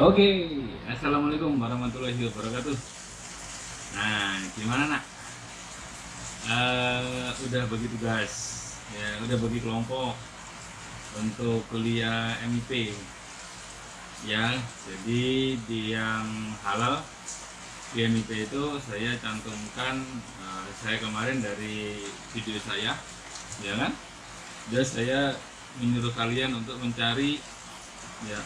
Oke, assalamualaikum warahmatullahi wabarakatuh. Nah, gimana nak? Udah bagi tugas, ya, udah bagi kelompok untuk kuliah MIP, ya. Jadi di yang halal di MIP itu saya cantumkan, saya kemarin dari video saya, ya kan? Dan saya menyuruh kalian untuk mencari, ya,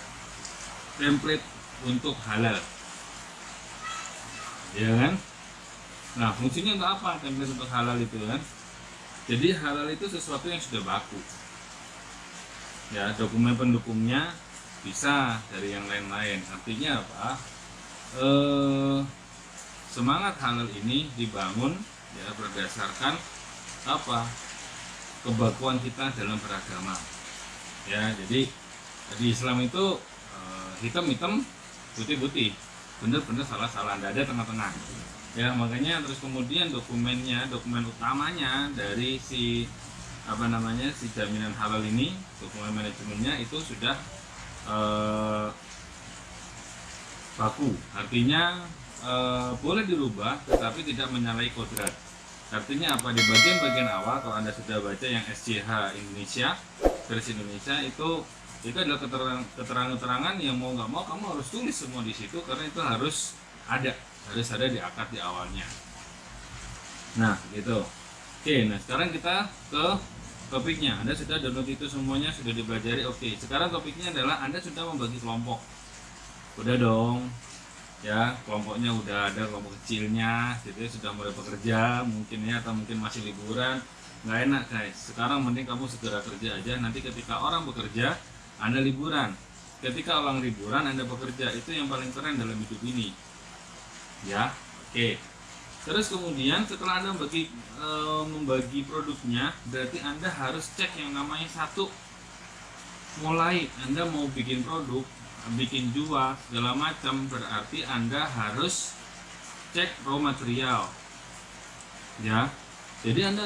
template untuk halal, ya kan? Nah, fungsinya untuk apa template untuk halal itu kan? Jadi halal itu sesuatu yang sudah baku, ya. Dokumen pendukungnya bisa dari yang lain-lain. Artinya apa? Semangat halal ini dibangun, ya, berdasarkan apa? Kebakuan kita dalam beragama, ya. Jadi di Islam itu hitam-hitam, putih-putih, bener-bener salah-salah, tidak ada tengah-tengah, ya. Makanya terus kemudian dokumen utamanya dari si si jaminan halal ini, dokumen manajemennya itu sudah baku. Artinya boleh dirubah tetapi tidak menyalahi kodrat. Artinya apa? Di bagian-bagian awal, kalau Anda sudah baca yang SJH Indonesia, versi Indonesia, itu adalah keterangan-keterangan yang mau nggak mau kamu harus tulis semua di situ, karena itu harus ada di akad di awalnya. Nah, gitu. Oke, nah sekarang kita ke topiknya. Anda sudah download itu semuanya, sudah dipelajari. Oke, sekarang topiknya adalah Anda sudah membagi kelompok. Udah dong, ya, kelompoknya udah ada, kelompok kecilnya, jadi sudah mulai bekerja mungkin, ya, atau mungkin masih liburan. Nggak enak guys, sekarang mending kamu segera kerja aja. Nanti ketika orang bekerja, Anda liburan. Ketika orang liburan, Anda bekerja. Itu yang paling keren dalam hidup ini, ya. Oke, terus kemudian setelah Anda membagi produknya, berarti Anda harus cek yang namanya satu. Mulai Anda mau bikin produk, bikin jual segala macam, berarti Anda harus cek raw material, ya. Jadi Anda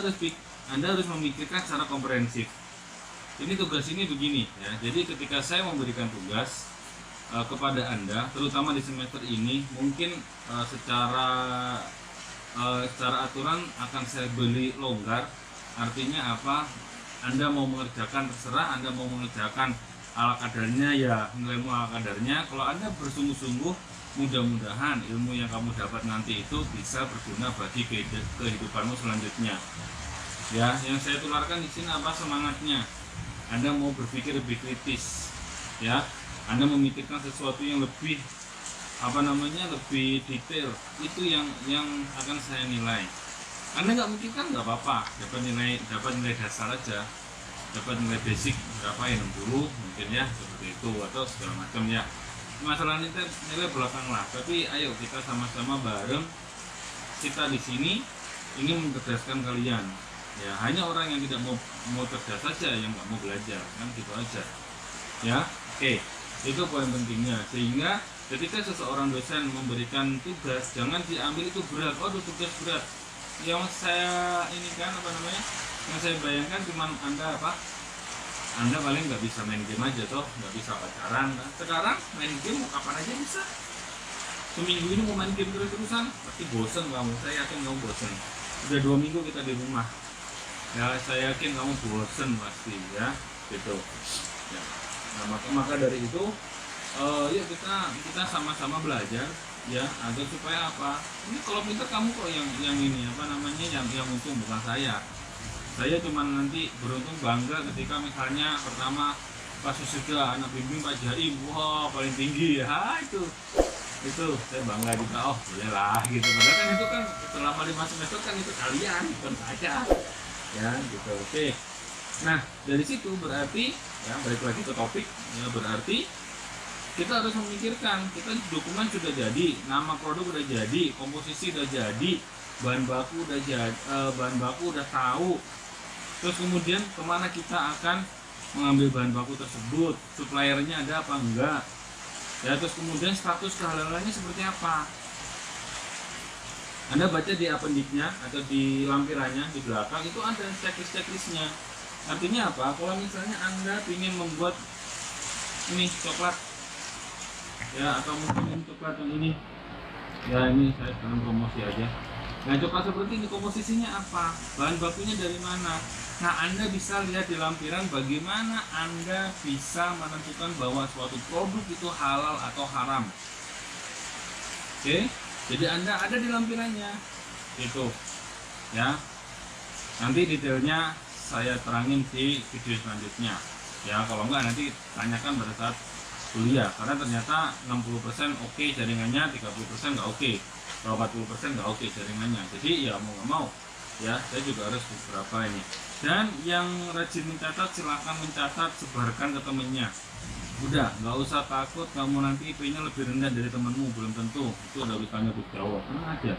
harus memikirkan secara komprehensif. Ini tugas ini begini, ya. Jadi ketika saya memberikan tugas kepada Anda, terutama di semester ini, mungkin secara aturan akan saya beri longgar. Artinya apa? Anda mau mengerjakan terserah, Anda mau mengerjakan ala kadarnya, ya, nilaimu ala kadarnya. Kalau Anda bersungguh-sungguh, mudah-mudahan ilmu yang kamu dapat nanti itu bisa berguna bagi kehidupanmu selanjutnya, ya. Yang saya tularkan di sini apa? Semangatnya Anda mau berpikir lebih kritis, ya. Anda memikirkan sesuatu yang lebih lebih detail. Itu yang akan saya nilai. Anda nggak mikirkan, nggak apa-apa, dapat nilai dasar aja, dapat nilai basic berapa ya, 60 mungkin, ya, seperti itu, atau segala macam, ya. Masalah nilai belakang lah, tapi ayo kita sama-sama bareng, kita di sini ingin mencerdaskan kalian, ya. Hanya orang yang tidak mau cerdas saja yang nggak mau belajar, kan, gitu aja, ya. Oke, itu poin pentingnya. Sehingga ketika seseorang dosen memberikan tugas, jangan diambil itu berat. Oh, tugas berat. Yang saya ini kan yang saya bayangkan cuma Anda paling nggak bisa main game aja, toh nggak bisa pacaran. Nah, sekarang main game kapan aja bisa. Seminggu ini mau main game terus-terusan, pasti bosen kamu. Saya yakin kamu bosen. Udah 2 minggu kita di rumah, ya, saya yakin kamu bosen pasti, ya, gitu, ya. Nah, maka dari itu, yuk kita sama-sama belajar, ya, agar supaya apa? Ini kalau pintar kamu kok yang ini yang untung, bukan saya. Saya cuma nanti beruntung bangga ketika misalnya pertama pas wisuda anak bimbing Pak Jaim, wah, paling tinggi, ya, itu saya bangga juga. Oh, boleh lah, gitu. Padahal kan itu kan selama 5 semester kan itu kalian, bukan saya, ya, gitu. Oke, nah dari situ berarti, ya, balik lagi ke topik, ya, berarti kita harus memikirkan, kita dokumen sudah jadi, nama produk udah jadi, komposisi udah jadi, bahan baku udah tahu. Terus kemudian kemana kita akan mengambil bahan baku tersebut, suppliernya ada apa enggak, ya. Terus kemudian status kehalalannya seperti apa. Anda baca di appendiknya atau di lampirannya di belakang itu ada checklistnya. Artinya apa? Kalau misalnya Anda ingin membuat ini coklat ya, atau mungkin ini coklat yang ini. Ya, ini saya sekarang promosi aja. Nah, coklat seperti ini komposisinya apa? Bahan bakunya dari mana? Nah, Anda bisa lihat di lampiran bagaimana Anda bisa menentukan bahwa suatu produk itu halal atau haram. Oke, jadi Anda ada di lampirannya. Itu. Ya. Nanti detailnya saya terangin di video selanjutnya. Ya, kalau enggak nanti tanyakan pada saat kuliah, karena ternyata 60% oke jaringannya, 30% nggak oke, kalau 40% nggak oke jaringannya. Jadi ya mau nggak mau ya, saya juga harus beberapa ini. Dan yang rajin mencatat silahkan mencatat, sebarkan ke temennya. Udah, nggak usah takut kamu nanti IP-nya lebih rendah dari temanmu, belum tentu. Itu ada urusannya Gus Jawa, tenang aja.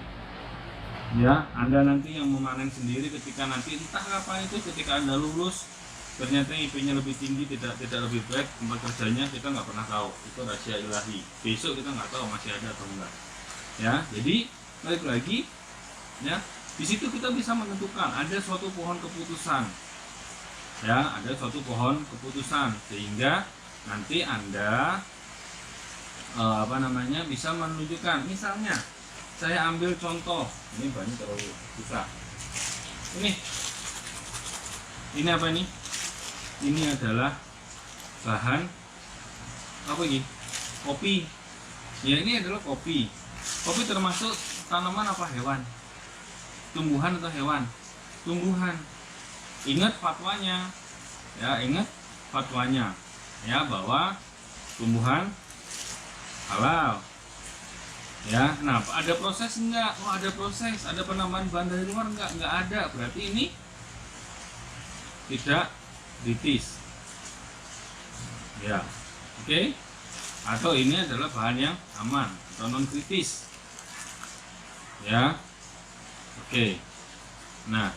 Ya, Anda nanti yang memanen sendiri ketika nanti entah kapan itu, ketika Anda lulus ternyata IP-nya lebih tinggi, tidak lebih baik tempat kerjanya, kita nggak pernah tahu. Itu rahasia ilahi. Besok kita nggak tahu masih ada atau enggak. Ya, jadi balik lagi, ya di situ kita bisa menentukan ada suatu pohon keputusan. Ya, ada suatu pohon keputusan sehingga nanti Anda bisa menunjukkan. Misalnya saya ambil contoh, ini banyak terlalu susah. Ini apa ini? Ini adalah bahan apa ini? Kopi. Ya, ini adalah kopi. Kopi termasuk tanaman apa hewan? Tumbuhan atau hewan? Tumbuhan. Ingat fatwanya. Ya, ingat fatwanya. Ya, bahwa tumbuhan halal. Ya, nah ada proses enggak? Oh, ada proses, ada penambahan bahan dari luar enggak? Enggak ada. Berarti ini tidak kritis. Ya, oke. Atau ini adalah bahan yang aman atau non kritis. Ya, oke. Nah,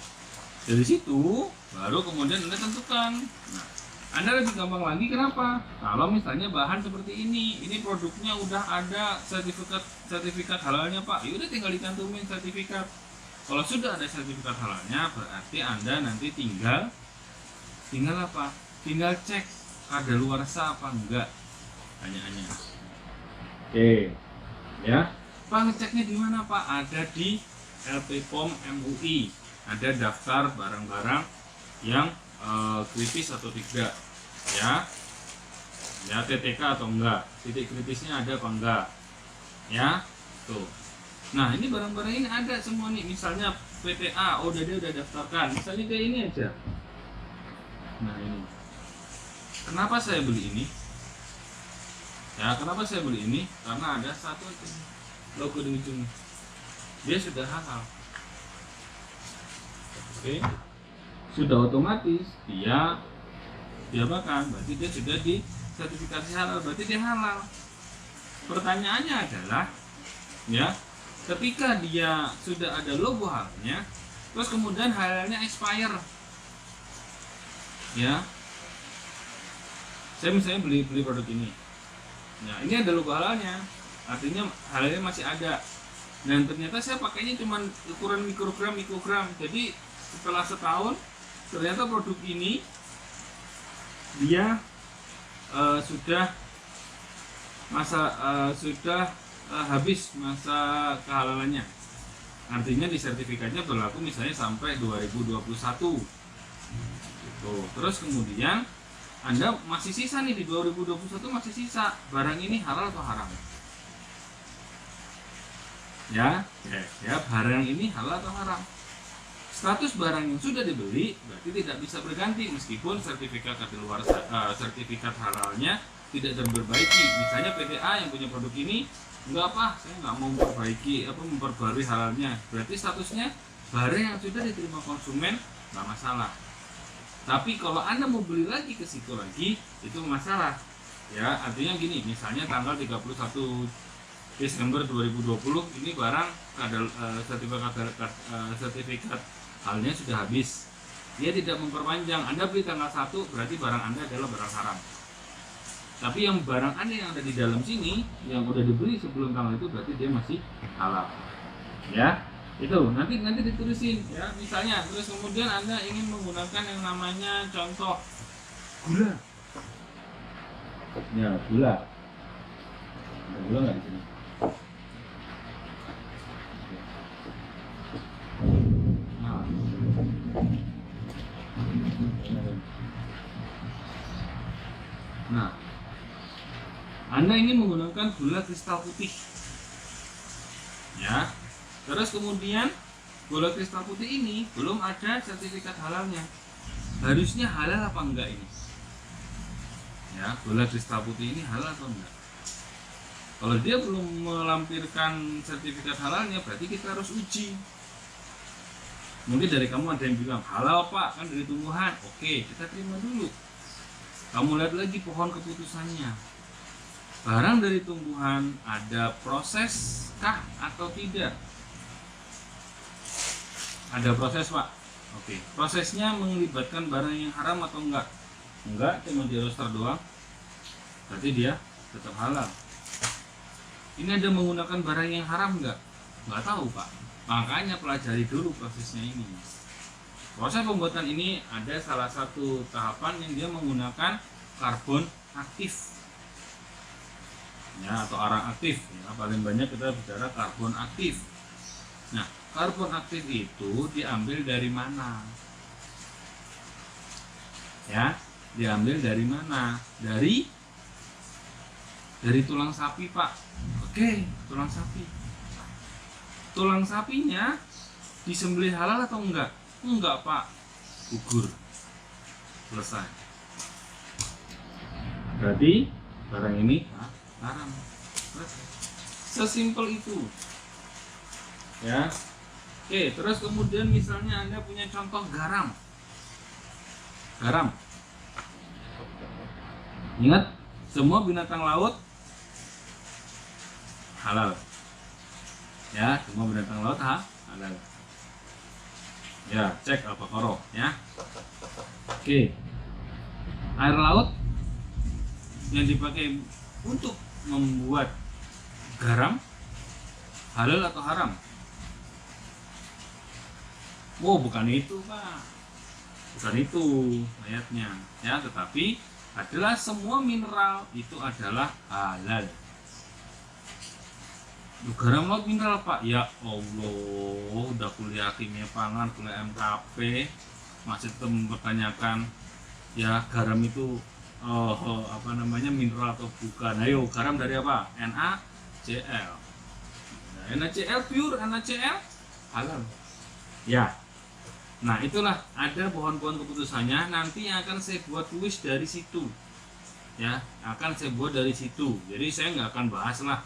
dari situ baru kemudian Anda tentukan. Nah, Anda lebih gampang lagi kenapa? Kalau misalnya bahan seperti ini produknya udah ada sertifikat halalnya Pak, ya udah tinggal dicantumin sertifikat. Kalau sudah ada sertifikat halalnya, berarti Anda nanti tinggal apa? Tinggal cek kadaluarsa apa enggak, tanyaannya. Oke, ya. Pak, ngeceknya di mana Pak? Ada di LPPOM MUI. Ada daftar barang-barang yang kritis atau tidak, ya. Ya, TTK atau enggak, titik kritisnya ada apa enggak, ya. Tuh. Nah, ini barang-barang ini ada semua nih. Misalnya PTA, oh dia udah daftarkan. Misalnya kayak ini aja. Nah, ini. Kenapa saya beli ini? Ya, kenapa saya beli ini? Karena ada satu logo di ujung. Dia sudah halal. Oke. Sudah otomatis dia makan, berarti dia sudah di sertifikasi halal, berarti dia halal. Pertanyaannya adalah, ya, ketika dia sudah ada logo halalnya, terus kemudian halalnya expire, ya, saya misalnya beli produk ini, ya, ini ada logo halalnya, artinya halalnya masih ada, dan ternyata saya pakainya cuma ukuran mikrogram, jadi setelah setahun ternyata produk ini dia sudah habis masa kehalalannya. Artinya di sertifikatnya berlaku misalnya sampai 2021. Gitu. Terus kemudian Anda masih sisa nih di 2021, masih sisa. Barang ini halal atau haram? Ya, barang ini halal atau haram? Status barang yang sudah dibeli berarti tidak bisa berganti meskipun sertifikat sertifikat halalnya tidak terperbaiki. Misalnya PTA yang punya produk ini, enggak apa, saya nggak mau memperbarui halalnya. Berarti statusnya barang yang sudah diterima konsumen nggak masalah. Tapi kalau Anda mau beli lagi ke situ lagi, itu masalah. Ya, artinya gini, misalnya tanggal 31 Desember 2020 ini barang ada sertifikat halnya sudah habis, dia tidak memperpanjang. Anda beli tanggal 1 berarti barang Anda adalah barang haram. Tapi yang barang Anda yang ada di dalam sini yang udah dibeli sebelum tanggal itu berarti dia masih halal. Ya, itu nanti ditulisin ya. Misalnya terus kemudian Anda ingin menggunakan yang namanya contoh gula. Ya, gula. Ada gula nggak di sini? Nah, nah, Anda ini menggunakan gula kristal putih, ya. Terus kemudian gula kristal putih ini belum ada sertifikat halalnya. Harusnya halal apa enggak ini? Ya, gula kristal putih ini halal atau enggak? Kalau dia belum melampirkan sertifikat halalnya, berarti kita harus uji. Mungkin dari kamu ada yang bilang halal pak, kan dari tumbuhan. Oke, kita terima dulu. Kamu lihat lagi pohon keputusannya. Barang dari tumbuhan ada proses kah atau tidak? Ada proses pak. Oke, prosesnya melibatkan barang yang haram atau enggak? Enggak, cuma di roaster doang. Berarti dia tetap halal. Ini ada menggunakan barang yang haram enggak? Enggak tahu pak. Makanya pelajari dulu prosesnya ini. Proses pembuatan ini ada salah satu tahapan yang dia menggunakan karbon aktif, ya, atau arang aktif. Ya, paling banyak kita bicara karbon aktif. Nah, karbon aktif itu diambil dari mana? Ya, diambil dari mana? Dari tulang sapi pak. Oke, tulang sapi. Tulang sapinya disembelih halal atau enggak? Enggak pak, gugur, selesai. Berarti barang ini haram. Sesimpel itu, ya. Oke, terus kemudian misalnya Anda punya contoh garam. Ingat, semua binatang laut halal. Ya, semua binatang laut halal. Ya, cek Al-Baqarah ya. Oke. Air laut yang dipakai untuk membuat garam halal atau haram? Oh, bukan itu, Pak. Bukan itu ayatnya. Ya, tetapi adalah semua mineral itu adalah halal. Garam laut mineral pak, ya Allah, udah kuliah kimia pangan, kuliah MKP, masih tetap mempertanyakan ya garam itu mineral atau bukan. Ayo, garam dari apa? NaCl. Nah, NaCl pure, NaCl halal. Ya. Nah, itulah ada pohon-pohon keputusannya. Nanti yang akan saya buat tulis dari situ. Ya, akan saya buat dari situ. Jadi saya nggak akan bahas lah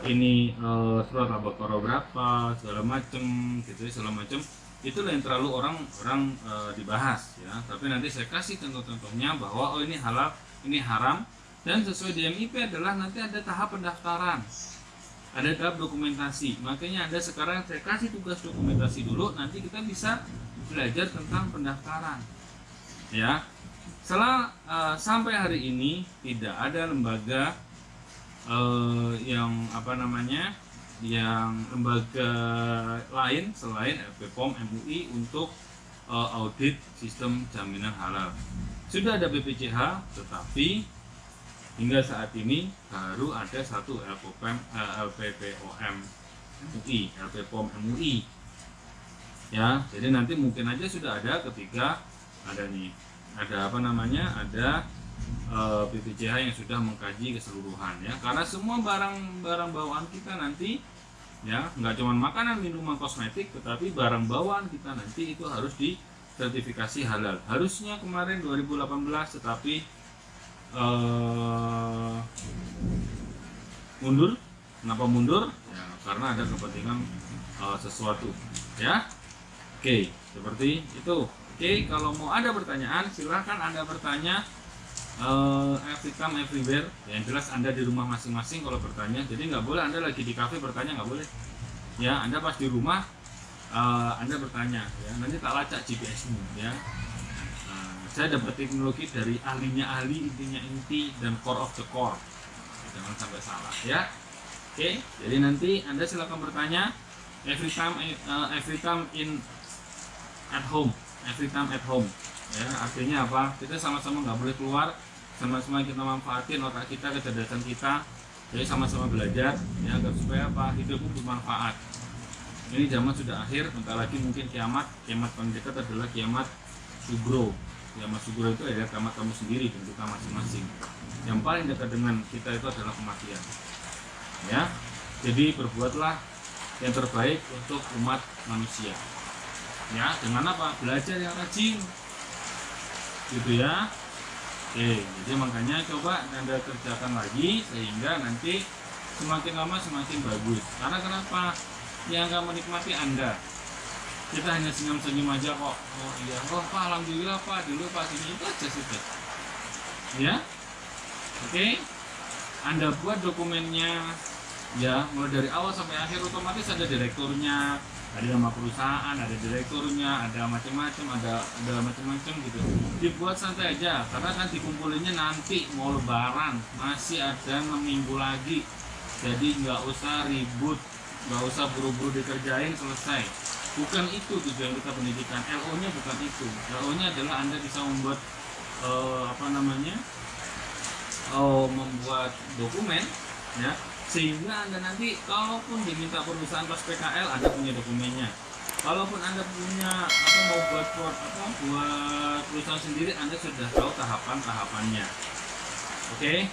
ini surat Al-Baqarah berapa segala macem gitu, segala macem itulah yang terlalu orang dibahas ya. Tapi nanti saya kasih contoh-contohnya bahwa oh ini halal, ini haram, dan sesuai DMIP adalah nanti ada tahap pendaftaran, ada tahap dokumentasi. Makanya ada sekarang saya kasih tugas dokumentasi dulu, nanti kita bisa belajar tentang pendaftaran ya. Setelah sampai hari ini tidak ada lembaga yang lembaga lain selain LPPOM MUI untuk audit sistem jaminan halal. Sudah ada BPJH, tetapi hingga saat ini baru ada satu LPPOM MUI. Ya, jadi nanti mungkin aja sudah ada ketika ada BPJH yang sudah mengkaji keseluruhan ya, karena semua barang bawaan kita nanti ya, nggak cuma makanan, minuman, kosmetik, tetapi barang bawaan kita nanti itu harus disertifikasi halal. Harusnya kemarin 2018, tetapi mundur. Kenapa mundur? Ya, karena ada kepentingan sesuatu ya. Oke, seperti itu. Oke, kalau mau ada pertanyaan silahkan Anda bertanya. Every time everywhere, yang jelas Anda di rumah masing-masing kalau bertanya. Jadi nggak boleh Anda lagi di kafe bertanya, nggak boleh ya. Anda pas di rumah Anda bertanya ya, nanti tak lacak GPS-mu ya. Saya dapat teknologi dari ahlinya ahli, intinya inti, dan core of the core, jangan sampai salah ya. Oke, jadi nanti Anda silakan bertanya every time at home ya. Artinya apa? Kita sama-sama nggak boleh keluar, sama-sama kita manfaatin otak kita, kecerdasan kita Jadi sama-sama belajar ya, agar supaya apa, hidupmu bermanfaat. Ini zaman sudah akhir, bentar lagi mungkin kiamat. Kiamat paling dekat adalah kiamat sugro. Kiamat sugro itu adalah kiamat kamu sendiri dan kita masing-masing. Yang paling dekat dengan kita itu adalah kematian. Ya, jadi berbuatlah yang terbaik untuk umat manusia. Ya, dengan apa? Belajar yang rajin, gitu ya. Oke, jadi makanya coba Anda kerjakan lagi sehingga nanti semakin lama semakin bagus. Karena kenapa? Yang akan menikmati Anda. Kita hanya senyum-senyum aja kok. Oh iya, oh Pak, alhamdulillah Pak, dulu Pak ini itu aja sudah. Ya, oke. Anda buat dokumennya, ya, mulai dari awal sampai akhir, otomatis ada direkturnya, ada nama perusahaan, ada direkturnya, ada macam-macam, ada macam-macam gitu. Dibuat santai aja, karena kan dikumpulinnya nanti mau Lebaran, masih ada 6 minggu lagi. Jadi nggak usah ribut, nggak usah buru-buru dikerjain, selesai. Bukan itu tujuan kita pendidikan. LO-nya bukan itu. LO-nya adalah Anda bisa membuat membuat dokumen, ya, sehingga Anda nanti kalaupun diminta perusahaan pas PKL, Anda punya dokumennya. Kalaupun Anda punya mau buat perusahaan sendiri, Anda sudah tahu tahapan-tahapannya. Oke,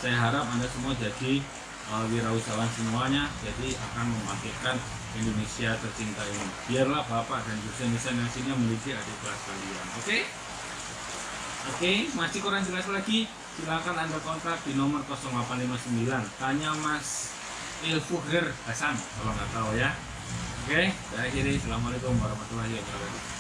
saya harap Anda semua jadi wirausahawan semuanya, jadi akan membangkitkan Indonesia tercinta ini. Biarlah Bapak dan dosen-dosen yang sini memiliki adik kelas kalian. Oke, masih kurang jelas lagi, silakan Anda kontak di nomor 0859. Tanya Mas Ilfuher Hasan kalau nggak tahu ya. Oke, saya akhiri. Assalamualaikum warahmatullahi wabarakatuh.